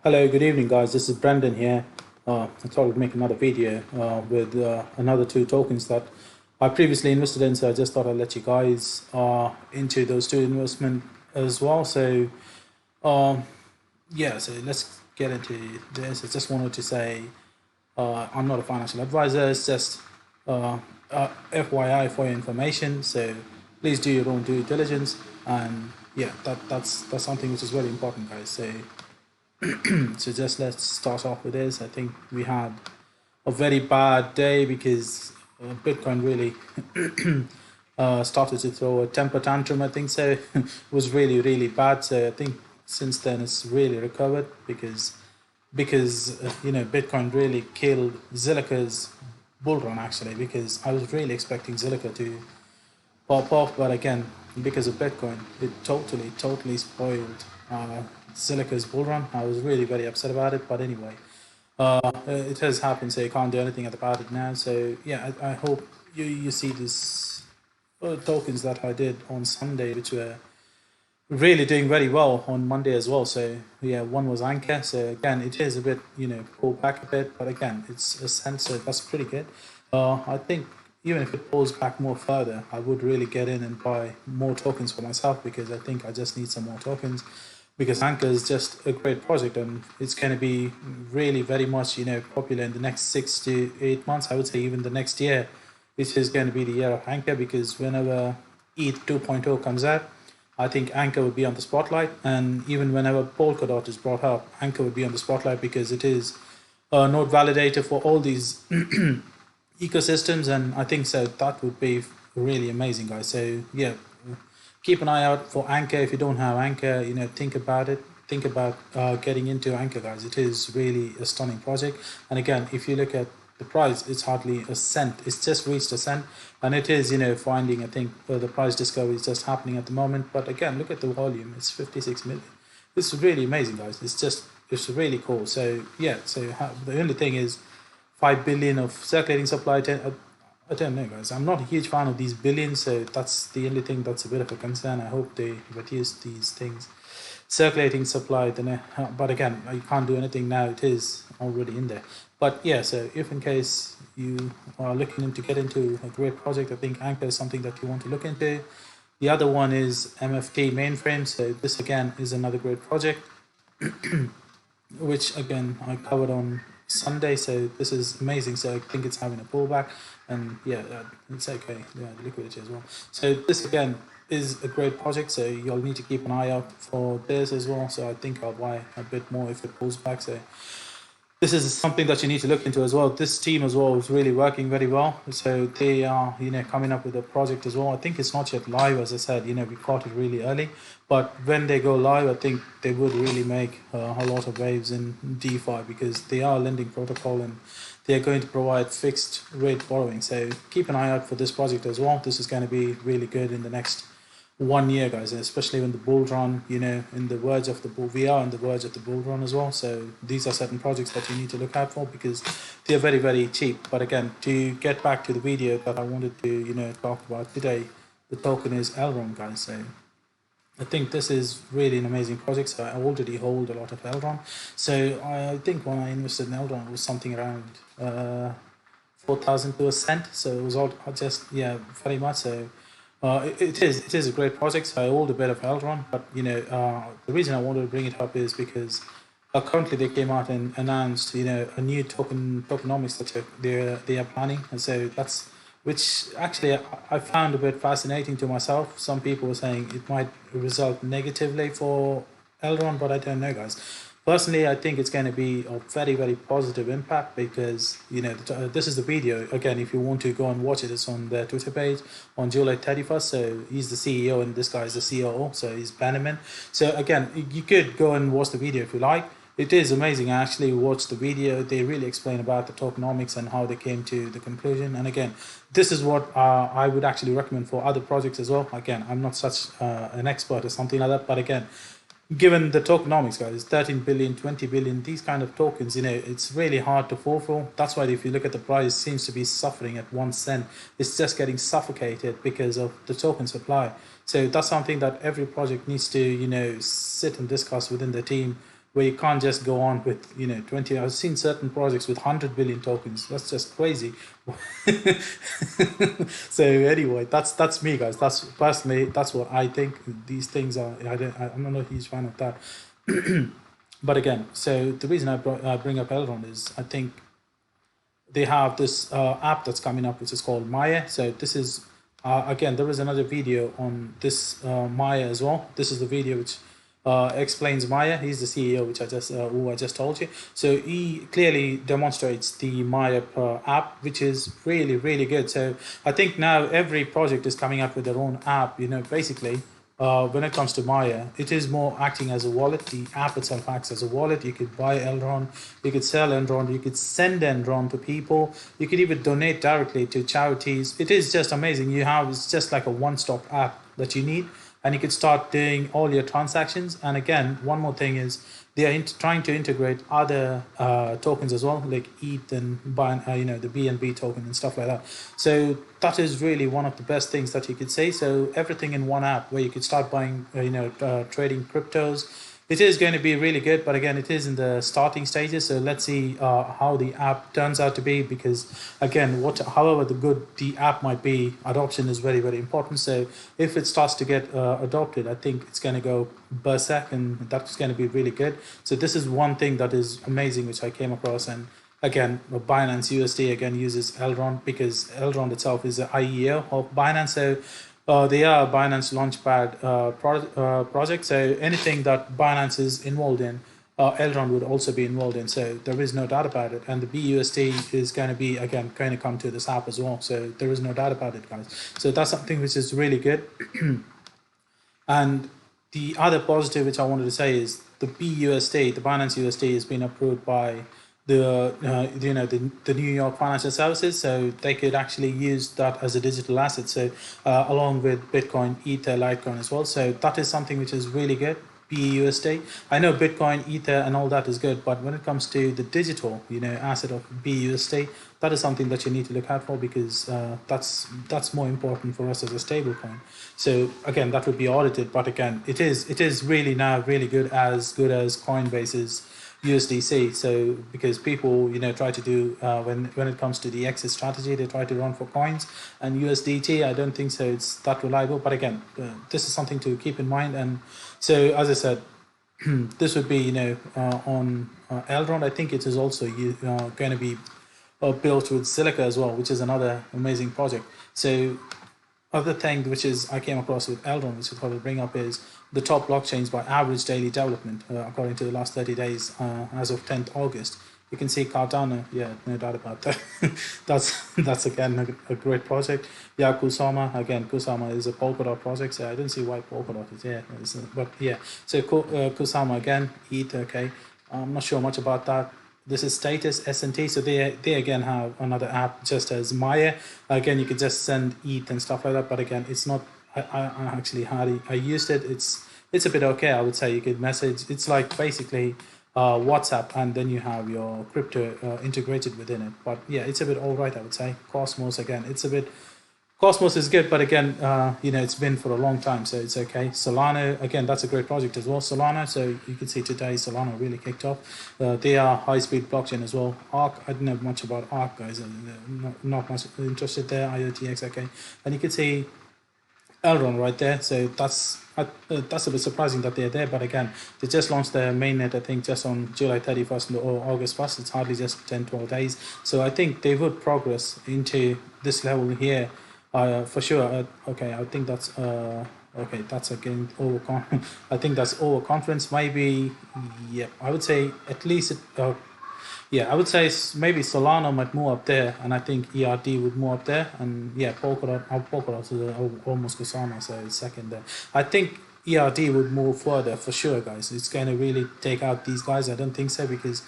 Hello, good evening, guys. This is Brendan here. I thought I'd make another video with another two tokens that I previously invested in, so I just thought I'd let you guys into those two investment as well. So, yeah, so let's get into this. I just wanted to say I'm not a financial advisor. It's just FYI for your information. So please do your own due diligence, and yeah, that's something which is very important, guys. So just let's start off with this. I think we had a very bad day because Bitcoin really started to throw a temper tantrum. I think so. It was really bad. So I think since then it's really recovered because Bitcoin really killed Zilliqa's bull run actually, because I was really expecting Zilliqa to pop off, but again, because of Bitcoin, it totally spoiled Zilliqa's bull run. I was really very upset about it, but anyway, it has happened, so you can't do anything about it now. So yeah, I hope you see these tokens that I did on Sunday, which were really doing very well on Monday as well. So yeah, one was ANKR. So again, it is a bit pulled back a bit, but again, it's a cent, so that's pretty good. I think even if it pulls back more further, I would really get in and buy more tokens for myself, because I think I just need some more tokens, because ANKR is just a great project and it's going to be really very much popular in the next 6 to 8 months. I would say even the next year, this is going to be the year of ANKR, because whenever ETH 2.0 comes out, I think ANKR would be on the spotlight, and even whenever Polkadot is brought up, ANKR would be on the spotlight, because it is a node validator for all these ecosystems, and I think so that would be really amazing, guys. So yeah, keep an eye out for ANKR. If you don't have ANKR, think about it. Think about getting into ANKR, guys. It is really a stunning project. And again, if you look at the price, it's hardly a cent. It's just reached a cent, and it is finding. I think the price discovery is just happening at the moment. But again, look at the volume. It's 56 million. This is really amazing, guys. It's really cool. So yeah. So the only thing is 5 billion of circulating supply. I don't know, guys. I'm not a huge fan of these billions, so that's the only thing that's a bit of a concern. I hope they reduce these things. Circulating supply, then, but again, you can't do anything now. It is already in there. But yeah, so if in case you are looking to get into a great project, I think ANKR is something that you want to look into. The other one is MFT Mainframe. So this again is another great project, which again I covered on Sunday. So this is amazing. So I think it's having a pullback, and yeah, it's okay. Yeah, liquidity as well. So this again is a great project. So you'll need to keep an eye out for this as well. So I think I'll buy a bit more if it pulls back. So this is something that you need to look into as well. This team as well is really working very well. So they are, coming up with a project as well. I think it's not yet live, as I said. We caught it really early, but when they go live, I think they would really make a lot of waves in DeFi, because they are a lending protocol and they are going to provide fixed rate borrowing. So keep an eye out for this project as well. This is going to be really good in the next 1 year, guys, especially when the bull run, in the verge of the bull, we are on the verge of the bull run as well. So these are certain projects that you need to look out for, because they are very cheap. But again, to get back to the video that I wanted to, talk about today, the token is Elrond, guys. So I think this is really an amazing project. So I already hold a lot of Elrond. So I think when I invested in Elrond, it was something around 4,000 to a cent. So it was all just, yeah, very much so. It is a great project. So I hold a bit of Elrond, but the reason I wanted to bring it up is because currently they came out and announced a new tokenomics that they are planning, and so that's, which actually I found a bit fascinating to myself. Some people were saying it might result negatively for Elrond, but I don't know, guys. Personally, I think it's going to be a very positive impact, because this is the video again. If you want to go and watch it, it's on their Twitter page on July 31st. So he's the CEO and this guy is the COO. So he's Bannerman. So again, you could go and watch the video if you like. It is amazing. I actually watched the video. They really explain about the tokenomics and how they came to the conclusion. And again, this is what I would actually recommend for other projects as well. Again, I'm not such an expert or something like that, but again, given the tokenomics, guys, 13 billion, 20 billion, these kind of tokens, it's really hard to fall for. That's why if you look at the price, it seems to be suffering at 1 cent. It's just getting suffocated because of the token supply. So that's something that every project needs to, sit and discuss within the team where you can't just go on with 20. I've seen certain projects with 100 billion tokens. That's just crazy. So anyway, that's me, guys. That's personally, that's what I think. These things are, I'm not a huge fan of that. But again, so the reason I bring up Elrond is I think they have this app that's coming up, which is called Maya. So this is again, there is another video on this Maya as well. This is the video which explains Maya. He's the CEO, which who I just told you. So he clearly demonstrates the Maya app, which is really, really good. So I think now every project is coming up with their own app. Basically, when it comes to Maya, it is more acting as a wallet. The app itself acts as a wallet. You could buy Elrond, you could sell Elrond, you could send Elrond to people, you could even donate directly to charities. It is just amazing. It's just like a one-stop app that you need, and you could start doing all your transactions. And again, one more thing is they are trying to integrate other tokens as well, like ETH and the BNB token and stuff like that. So that is really one of the best things that you could say. So everything in one app where you could start buying, trading cryptos. It is going to be really good, but again, it is in the starting stages. So let's see how the app turns out to be, because again, however good the app might be, adoption is very, very important. So if it starts to get adopted, I think it's going to go berserk, and that's going to be really good. So this is one thing that is amazing, which I came across. And again, Binance USD again uses Elrond, because Elrond itself is the IEO of Binance. So they are a Binance Launchpad project. So anything that Binance is involved in, Elrond would also be involved in. So there is no doubt about it. And the BUSD is going to be, again, going to come to this app as well. So there is no doubt about it, guys. So that's something which is really good. And the other positive which I wanted to say is the BUSD, the Binance USD, has been approved by the New York Financial Services, so they could actually use that as a digital asset. So along with Bitcoin, Ether, Litecoin as well. So that is something which is really good. BUSD. I know Bitcoin, Ether, and all that is good, but when it comes to the digital, asset of BUSD, that is something that you need to look out for, because that's more important for us as a stable coin. So again, that would be audited, but again, it is really now really good as Coinbase's USDC. So because people try to do when it comes to the exit strategy, they try to run for coins, and USDT, I don't think so it's that reliable. But again, this is something to keep in mind. And so as I said, this would be on Elrond. I think it is also going to be built with Silica as well, which is another amazing project. So other thing which is I came across with Elrond, which I thought I'd bring up, is the top blockchains by average daily development, according to the last 30 days as of 10th August. You can see Cardano, yeah, no doubt about that. that's again a great project. Yeah, Kusama, again, Kusama is a Polkadot project, so I don't see why Polkadot is here. But yeah, so Kusama again, ETH, okay. I'm not sure much about that. This is Status, S&T, so they again have another app just as Maya. Again, you could just send ETH and stuff like that, but again, it's not, I actually I used it. It's a bit okay, I would say. You could message. It's like basically WhatsApp, and then you have your crypto integrated within it. But yeah, it's a bit all right, I would say. Cosmos, again, Cosmos is good, but again, it's been for a long time, so it's okay. Solana, again, that's a great project as well. Solana, so you can see today Solana really kicked off. They are high-speed blockchain as well. Arc, I don't know much about Arc, guys. Not much interested there. IOTX, okay. And you can see Elrond right there, so that's a bit surprising that they're there, but again, they just launched their mainnet, I think, just on July 31st or August 1st. It's hardly just 10-12 days, so I think they would progress into this level here for sure. Okay, I think that's okay, that's again I think that's overconfidence, maybe. Yeah, I would say at least yeah, I would say maybe Solana might move up there, and I think ERD would move up there, and yeah, Polkadot is almost Kusama, so it's second there. I think ERD would move further for sure, guys. It's going to really take out these guys. I don't think so, because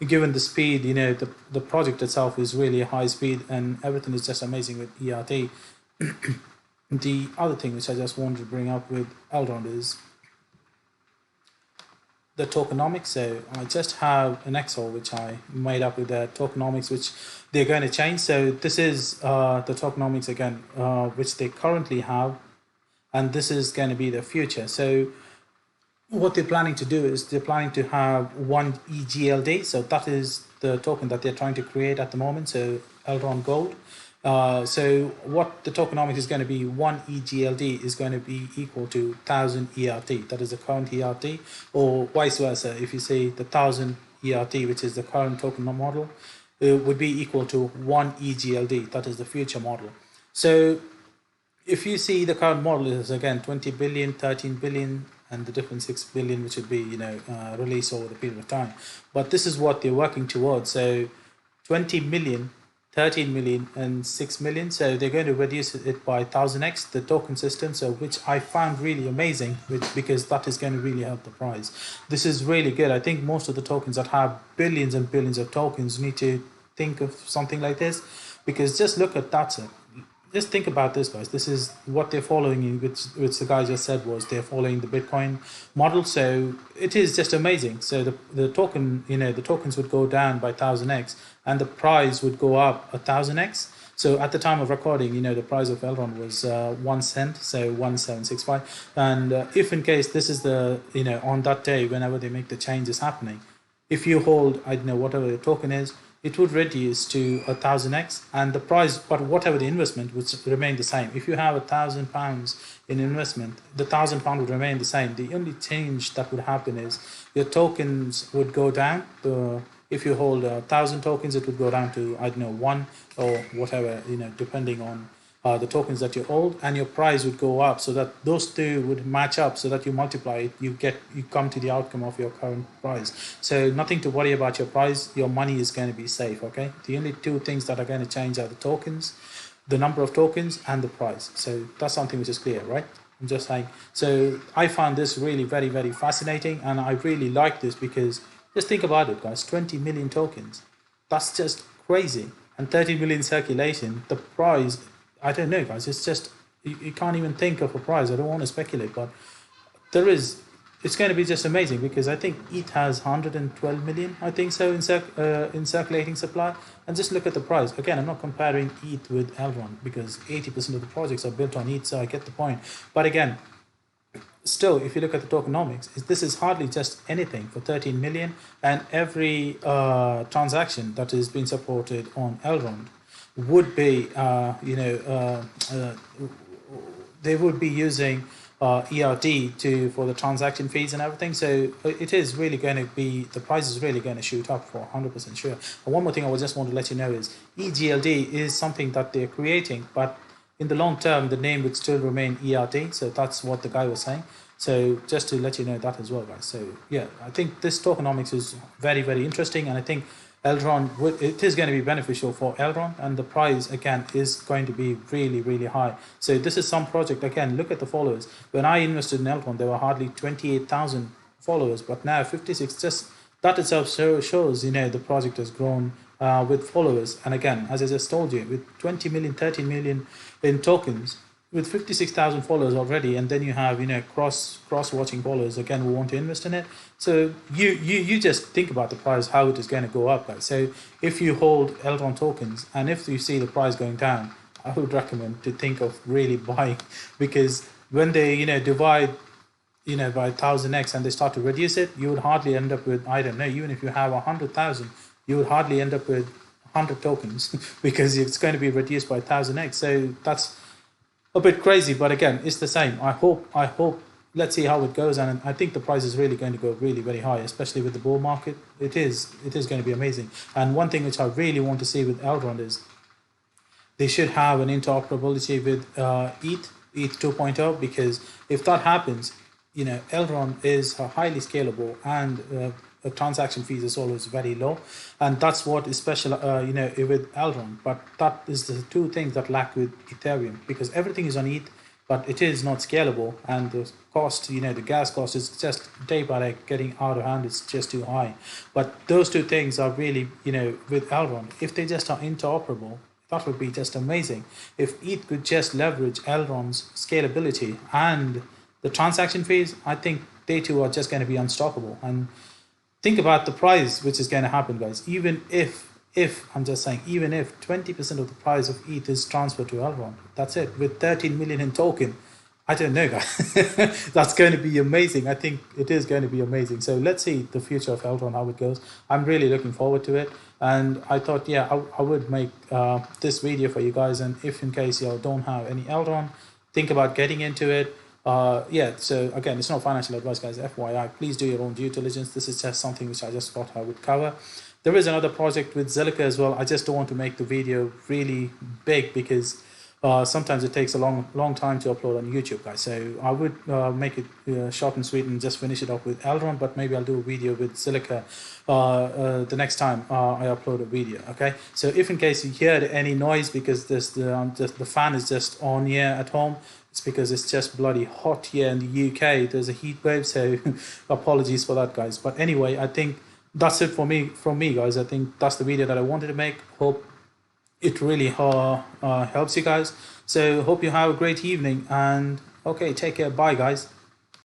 given the speed, the project itself is really high speed, and everything is just amazing with ERD. The other thing which I just wanted to bring up with Elrond is the tokenomics. So I just have an Excel which I made up with the tokenomics, which they're going to change. So this is the tokenomics again, which they currently have, and this is going to be the future. So what they're planning to do is they're planning to have one EGLD. So that is the token that they're trying to create at the moment. So Elrond Gold. So what the tokenomics is going to be, one EGLD is going to be equal to 1000 ERT. That is the current ERT, or vice versa. If you say the 1000 ERT, which is the current token model, it would be equal to one EGLD. That is the future model. So if you see the current model is again 20 billion, 13 billion, and the different 6 billion, which would be released over the period of time. But this is what they're working towards. So 20 million, 13 million, and 6 million. So they're going to reduce it by 1000x the token system. So which I found really amazing, because that is going to really help the price. This is really good. I think most of the tokens that have billions and billions of tokens need to think of something like this, because just look at that. Just think about this, guys. This is what they're following, which the guy just said was they're following the Bitcoin model. So it is just amazing. So the token, the tokens would go down by 1000x, and the price would go up 1000x. So at the time of recording, the price of Elrond was 1 cent, so 1765. And if in case this is the, on that day, whenever they make the changes happening, if you hold, I don't know, whatever the token is, it would reduce to 1000x, and the price, but whatever the investment would remain the same. If you have £1,000 in investment, the £1,000 would remain the same. The only change that would happen is your tokens would go down. If you hold 1,000 tokens, it would go down to, I don't know, one or whatever, depending on the tokens that you hold, and your price would go up, so that those two would match up, so that you multiply it, you come to the outcome of your current price. So nothing to worry about your price. Your money is going to be safe. Okay, the only two things that are going to change are the tokens, the number of tokens, and the price. So that's something which is clear, right? I'm just saying. So I found this really very, very fascinating, and I really like this, because just think about it, guys. 20 million tokens, that's just crazy, and 30 million circulation. The price, I don't know, guys. It's just, you can't even think of a price. I don't want to speculate, but it's going to be just amazing, because I think ETH has 112 million, I think so, in circulating supply. And just look at the price. Again, I'm not comparing ETH with Elrond, because 80% of the projects are built on ETH, so I get the point. But again, still, if you look at the tokenomics, this is hardly just anything for 13 million, and every transaction that is being supported on Elrond would be, they would be using ERD for the transaction fees and everything. So it is really going to be, the price is really going to shoot up for 100% sure. And one more thing I would just want to let you know is EGLD is something that they're creating, but in the long term, the name would still remain ERD. So that's what the guy was saying. So just to let you know that as well, guys. So yeah, I think this tokenomics is very, very interesting. And I think Elrond, it is going to be beneficial for Elrond, and the price again is going to be really, really high. So this is some project. Again, look at the followers. When I invested in Elrond, there were hardly 28,000 followers, but now 56. Just that itself shows, the project has grown with followers. And again, as I just told you, with 20 million, 13 million in tokens, with 56,000 followers already, and then you have cross watching followers again who want to invest in it. So you just think about the price, how it is going to go up, guys. So if you hold Elrond tokens, and if you see the price going down, I would recommend to think of really buying, because when they divide by 1000x and they start to reduce it, you would hardly end up with, I don't know, even if you have 100,000, you would hardly end up with 100 tokens because it's going to be reduced by 1000x. So that's a bit crazy, but again, it's the same. I hope. Let's see how it goes, and I think the price is really going to go really, very high, especially with the bull market. It is going to be amazing. And one thing which I really want to see with Elrond is they should have an interoperability with ETH 2.0, because if that happens, Elrond is highly scalable, and transaction fees is always very low, and that's what is special with Elrond. But that is the two things that lack with Ethereum, because everything is on ETH, but it is not scalable, and the cost, the gas cost is just day by day getting out of hand. It's just too high. But those two things are really, with Elrond, if they just are interoperable, that would be just amazing. If ETH could just leverage Elrond's scalability and the transaction fees, I think they two are just going to be unstoppable. And think about the price which is going to happen, guys. Even if I'm just saying, even if 20% of the price of ETH is transferred to Elrond, that's it. With 13 million in token, I don't know, guys. That's going to be amazing. I think it is going to be amazing. So let's see the future of Elrond, how it goes. I'm really looking forward to it. And I thought, yeah, I would make this video for you guys. And if in case you don't have any Elrond, think about getting into it. Yeah, so again, it's not financial advice, guys. FYI, please do your own due diligence. This is just something which I just thought I would cover. There is another project with Zilliqa as well. I just don't want to make the video really big because sometimes it takes a long time to upload on YouTube, guys. So I would make it short and sweet and just finish it off with Elrond, but maybe I'll do a video with Zilliqa the next time I upload a video. Okay. So if in case you hear any noise because the fan is just on here at home, it's because it's just bloody hot here in the UK. There's a heat wave, so apologies for that, guys. But anyway, I think that's it from me, guys. I think that's the video that I wanted to make. Hope it really helps you guys. So hope you have a great evening, and okay, take care. Bye, guys.